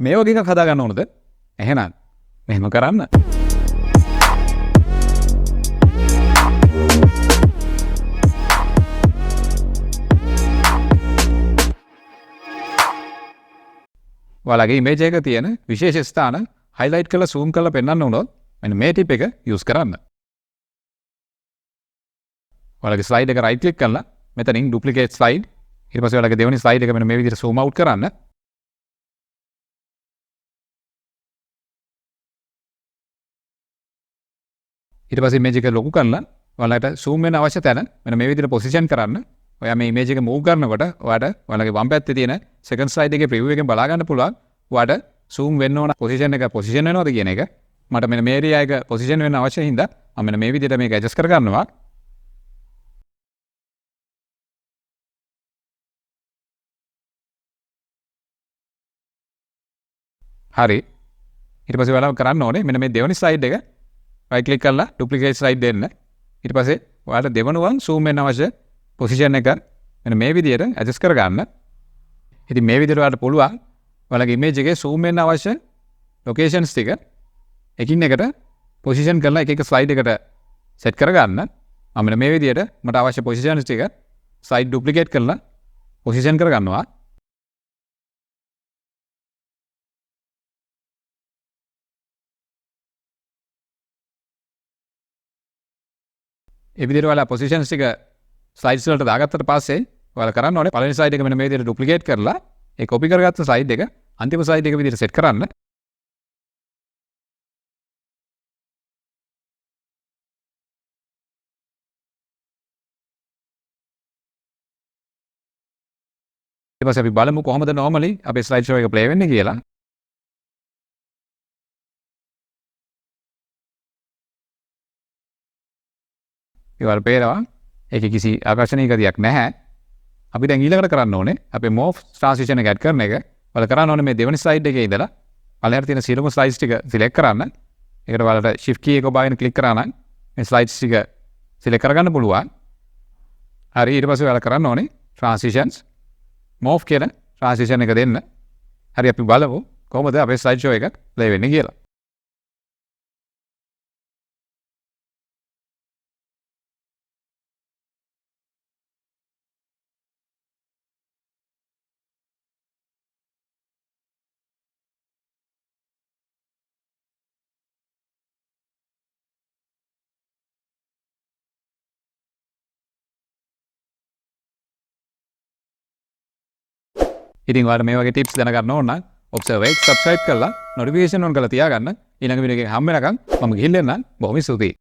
මේ වගේ එකක් හදා ගන්න ඕනද? එහෙනම් මෙහෙම කරන්න. ඔයාලගේ ඉමේජ් එකක තියෙන විශේෂ ස්ථාන highlight කරලා zoom කරලා පෙන්වන්න උනොත් මෙන්න මේ ටිප් එක use කරන්න. ඔයාලගේ slide එක right click කරලා මෙතනින් duplicate slide ඊට පස්සේ ඔයාලගේ දෙවෙනි slide එක මෙන්න මේ විදිහට zoom out කරන්න. ඊට පස්සේ image එක ලොකු කරලා ඔයාලට zoom වෙන අවශ්‍ය තැන මෙන්න මේ විදිහට position කරන්න. ඔයා මේ image එක move කරනකොට ඔයාලගේ වම් පැත්තේ තියෙන second slide එකේ preview එකෙන් බලා ගන්න පුළුවන්. ඔයාලට zoom වෙන්න ඕන position එක position වෙනවද කියන එක. මට මෙන්න මේ area එක position වෙන්න අවශ්‍ය හින්දා මම මෙන්න මේ විදිහට මේක adjust කර ගන්නවා. හරි. ඊට පස්සේ ඔයාලා කරන්න ඕනේ මෙන්න මේ දෙවෙනි slide එක right click කරලා duplicate slide දෙන්න. ඊට පස්සේ ඔයාලට දෙවනුවන් zoom වෙන්න අවශ්‍ය position එක මෙන්න මේ විදිහට adjust කර ගන්න. ඉතින් මේ විදිහට ඔයාලට පුළුවන් ඔයාලගේ image එකේ zoom වෙන්න අවශ්‍ය locations ටික එකින් එකට position කරලා එක එක slide එකට set කර ගන්න. මම මෙන්න මේ විදිහට මට අවශ්‍ය positions ටික slide duplicate කරලා position කර ගන්නවා. ඒ විදිහට ඔයාලා positions ටික slides වලට දාගත්තට පස්සේ ඔයාලා කරන්න ඕනේ පළවෙනි slide එක මෙන්න මේ විදිහට duplicate කරලා ඒ copy කරගත්ත slide එක අන්තිම slide එක විදිහට set කරන්න. ඊට පස්සේ අපි බලමු කොහොමද normally අපේ slide show එක play වෙන්නේ කියලා. ඒවල් පේනවා ඒකේ කිසි ආකර්ෂණීය ගතියක් නැහැ. අපි දැන් ඊළඟට කරන්න ඕනේ අපේ morph transition එක add කරන එක. ඔයාලා කරන්න ඕනේ මේ දෙවෙනි slide එකේ ඉඳලා පළහැර තියෙන සියලුම slides ටික select කරන්න. ඒකට ඔයාලට shift key එක ඔබාගෙන click කරා නම් මේ slides ටික select කරගන්න පුළුවන්. හරි ඊට පස්සේ ඔයාලා කරන්න ඕනේ transitions morph කියන transition එක දෙන්න. හරි අපි බලමු කොහොමද අපේ slide show එක play වෙන්නේ කියලා. ඉතින් ඔයාලට මේ වගේ ටිප්ස් දැනගන්න ඕන නම් ObserverX subscribe කරලා notification on කරලා තියාගන්න. ඊළඟ වීඩියෝ එකකින් හම්බ වෙනකම් මම ගිහින් එන්නම්. බොහොම ස්තුතියි.